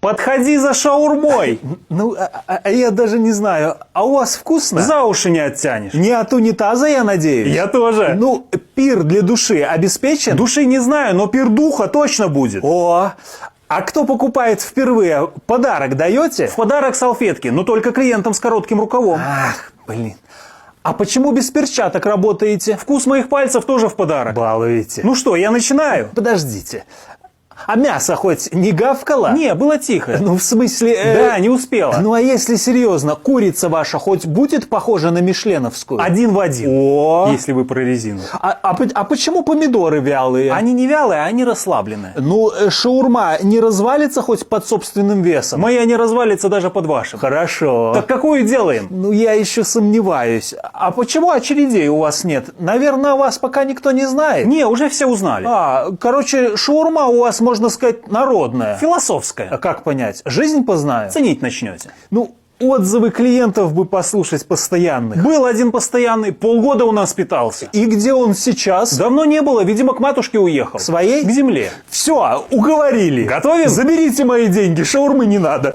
Подходи за шаурмой. Ну, я даже не знаю. А у вас вкусно? За уши не оттянешь. Не от унитаза, я надеюсь? Я тоже. Ну, пир для души обеспечен? Души не знаю, но пир духа точно будет. О, а кто покупает впервые, подарок даете? В подарок салфетки, но только клиентам с коротким рукавом. Ах, блин. А почему без перчаток работаете? Вкус моих пальцев тоже в подарок. Балуете. Ну что, я начинаю? Подождите. А мясо хоть не гавкало? Не, было тихо. Ну, в смысле... Да, не успела. Ну, а если серьезно, курица ваша хоть будет похожа на мишленовскую? Один в один. О! Если вы про резину. А почему помидоры вялые? Они не вялые, они расслабленные. Ну, шаурма не развалится хоть под собственным весом? Моя не развалится даже под вашим. Хорошо. Так какую делаем? Ну, я еще сомневаюсь. А почему очередей у вас нет? Наверное, о вас пока никто не знает. Не, уже все узнали. Короче, шаурма у вас, можно сказать, народная. Философская. А как понять? Жизнь познаю? Ценить начнете. Ну, отзывы клиентов бы послушать постоянных. Был один постоянный, полгода у нас питался. И где он сейчас? Давно не было, видимо, к матушке уехал. К своей? К земле. Все, уговорили. Готовим? Заберите мои деньги, шаурмы не надо.